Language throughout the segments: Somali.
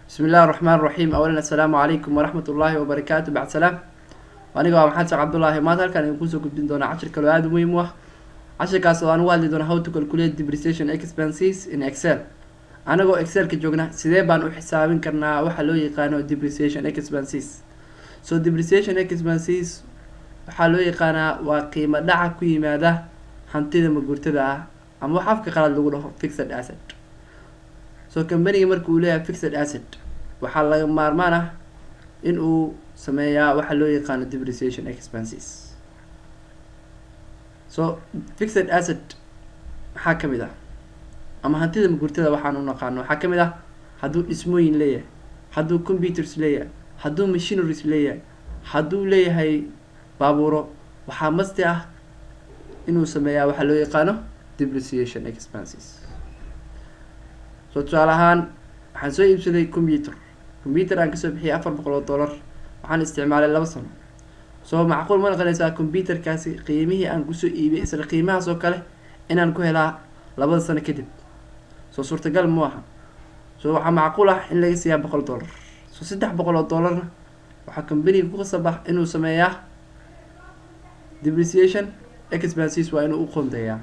بسم الله الرحمن الرحيم. اولا السلام عليكم ورحمة الله وبركاته. بعد سلام. aniga waa maxamed sheekh cabdullaahi maanta halkaan idin kusoo gudbin doonaa cashir kale oo aada u muhiim u ah. cashirkaas oo aan u hadli doona how to calculate depreciation expenses in excel. anagoo excelka joogna sidee baan u xisaabin karnaa waxa loo yaqaano depreciation expenses. So depreciation expenses waxaa loo yaqaanaa waa qiimo dhaca ku yimaada hantida maguurtada ah ama wax afka qalad lagu dhaho fixed asset. So company markuu leeyahay fixed asset waxaa laga maarmaan ah in uu sameeyaa waxa loo yaqaano depreciation expenses. So fixed asset maxaa kamid ah ama hantida maguurtada waxaan u naqaano waxaa kamid ah hadduu dhismooyin leeyahay, hadduu computers leeyahay, hadduu machineries leeyahay, hadduu leeyahay baabuuro, waxaa masti ah inuu sameeyaa waxa loo yaqaano depreciation expenses. So tusaale ahaan waxaan soo iibsaday computer aan kasoo bixiyay $400 waxaan isticmaalay 2 sano. So macquul ma noqonaysaa computerkaasi qiimihii aan kusoo iibiyay isla qiimahaas oo kale inaan ku helaa 2 sano kadib. So suurtagal ma aha. So waxaa macquul ah in laga siiyaa $100. So $300 waxaa company ku qasabah inuu sameeyaa depreciation expenses waa inuu u qoondeeyaa.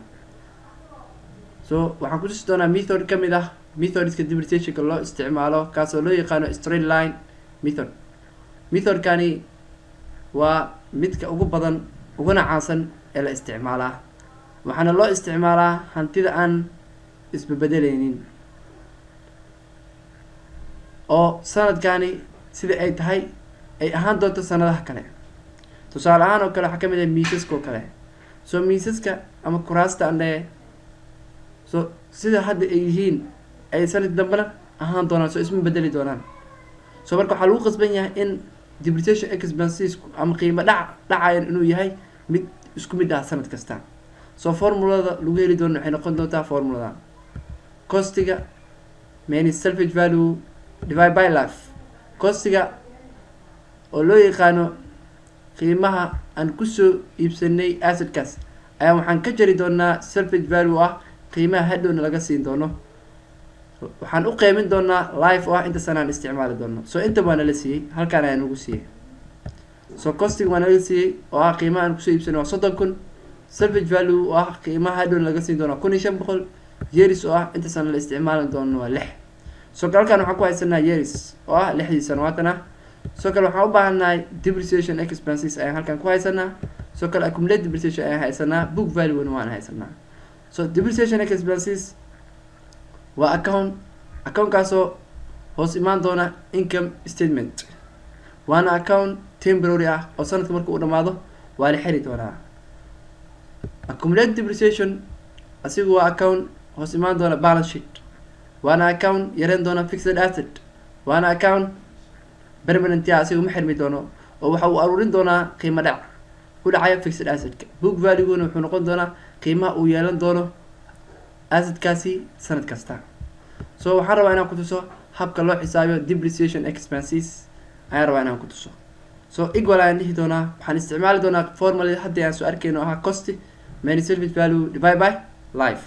So waxaan ku tusi doonaa method kamid ah methodska depreciationka loo isticmaalo kaasoo loo yaqaano straight line method. methodkani waa midka ugu badan uguna caansan ee la isticmaalaa, waxaana loo isticmaalaa hantida aan isbebedeleynin oo sanadkani sida ay tahay ay ahaan doonto sanadaha kale. tusaale ahaan oo kale waxaa kamid ah miisaska oo kale. So miisaska ama kuraasta andhe so sida hadda ay yihiin ay sanad dambana ahaan doonaan, so isma bedeli doonaan. So marka waxaa lagu qasban yahay in depreciation expenses ama qiimo dhacayan inuu yahay mid isku mid ah sanad kasta. So formulada lagu heli doono waxay noqon doontaa formulada costiga minus salvage value divided by life. costiga oo loo yaqaano qiimaha aan kusoo iibsanay assetkaas ayaa waxaan ka jari doonaa salvage value ah qiimaha hadhowna laga siin doono. waxaan u qeymin doonaa life oo ah inta sanaan isticmaali doono. So inta waa nala siiyey, halkaan ayaa nagu siiyey. So costing waa nala siiyey oo ah qiimaha aan kusoo iibsanay waa 30,000. salvage value oo ah qiimaha hadhowna laga siin doonaa 1,500. years oo ah inta sana la isticmaali doono waa 6. So halkaan waxaan ku haysanaa years oo ah 6 sanawaatan ah. So kale waxaan u baahanahay depreciation expenses ayaan halkaan ku haysanaa. So kale accumulated depreciation ayaan haysanaa, book value waan haysanaa. So depreciation expenses waa accountkaasoo hoos imaan doona income statement, waana account temporary ah oo sanadka marka uu dhamaado waa la xiri doonaa. accumulated depreciation asigu waa account hoos imaan doona balance sheet, waana account yareen doona fixed asset, waana account permanent ah asigu ma xirmi doono oo waxa uu aruurin doonaa qiimo dhac ku dhacaya fixed assetka. book value-guna wuxuu noqon doonaa qiimaha uu yeelan doono assetkaasi sanad kasta. So waxaan rabaa inaan ku tuso habka loo xisaabiyo depreciation expenses ayaan rabaa inaan ku tuso. So equal ayaan dhihi doonaa, waxaan isticmaali doonaa formula hadda aan soo arkeyno ahaa cost minus salvage value divided by life.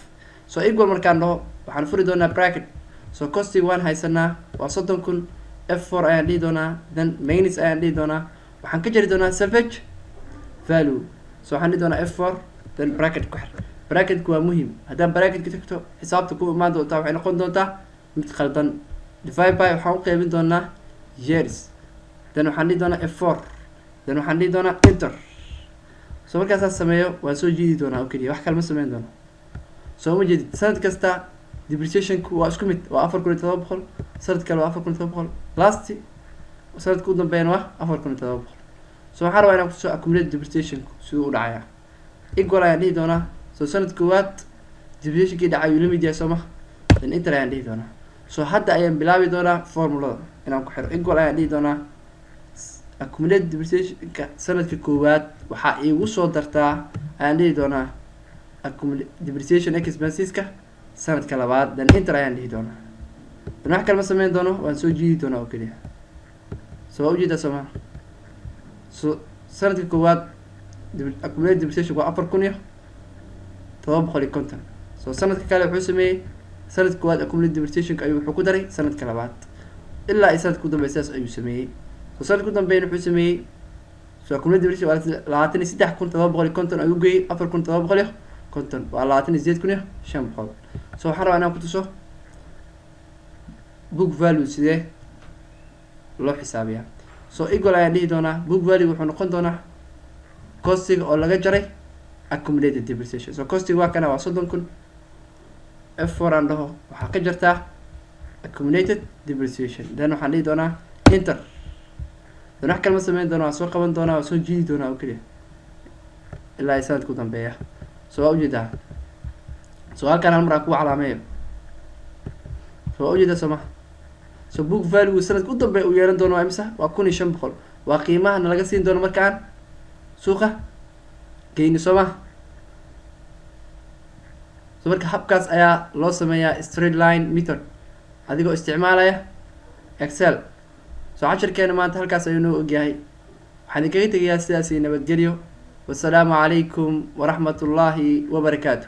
So equal markaan dhaho waxaan furi doonaa bracket. So costing waan haysanaa waa 30,000. F4 ayaan dhihi doonaa, then minus ayaan dhihi doonaa, waxaan ka jari doonaa salvage value. So waxaan dhihi doonaa F4 then bracket ku xir. bracketku waa muhiim. haddaan bracketka tagto xisaabta ku imaan doontaa waxay noqon doontaa mid khaldan. divide by waxaan u qeybin doonaa years, then waxaan dhihi doonaa F4, then waxaan dhihi doonaa enter. So markaasaa sameeyo waan soo jiidi doonaa oo keliya, wax kale ma sameyn doono. So uma jeedid sanad kasta depreciationku waa isku mid, waa 4,700. sanad kale waa 4,700. last sanadka u dambeeyana waa 4,700. So waxaan rabaa inaan kusoo accumulate depreciationku siduu u dhacayaa. equal ayaan dhihi doonaa. So sanad koowaad depreciationkii dhacay uu la mid yahay soo ma, then enter ayaan dhihi doonaa. So hadda ayaan bilaabi doonaa formulada inaan ku xiro. equal ayaan dhihi doonaa accumulated depreciationka sanadka koowaad waxaa iigu soo dartaa ayaan dhihi doonaa accumulated depreciation expenseska sanadka labaad, then enter ayaan dhihi doonaa. then wax kale ma sameyn doono, waan soo jiidi doonaa oo keliya. So waa ujeedaa soo ma. So sanadka koowaad accumulated depreciation waa 4,750. So sanadka kale wuxuu sameeyey sanadka koowaad accumulated depreciation ayuu wuxuu ku daray sanadka labaad. ilaa ay sanadka ku dambeeya sidaas ayuu sameeyey. so sanadka ku dambeeyna wuxuu sameeyey so accumulated depreciation waa 23,750 ayuu geeyey 4,750 waa 28,500. so waxaan rabaa inaan ku tuso book value sidee loo xisaabiyaa. so equal ayaan dhihi doonaa book value wuxuu noqon doonaa costiga oo laga jaray accumulated depreciation. so costiga waa kana waa 30,000 f4 aan dhaho waxaa ka jartaa accumulated depreciation, then waxaan dhihi doonaa enter. dan wax kalma sameyn doona waa soo qaban doonaa waa soo jiidi doonaa oo keliya ilaa ay sanadka ku dambeeya. so waa ujeedaa so halkaan hal mar aan kugu calaameeyo so waa ujeedaa soo ma. so book value sanadka u dambeeya uu yeelan doono waa imisa waa 1,500 waa qiimaha nalaga siin doono markaan suuqa geyni soo ma. so marka habkaas ayaa loo sameeyaa straight line method adigoo isticmaalaya excel. so cashirkeena maanta halkaas ayuu noo ogyahay. waxaan idinkaga tegayaa sidaasi nabadgelyo. wassalaamu calaykum waraxmatullaahi wabarakaatu.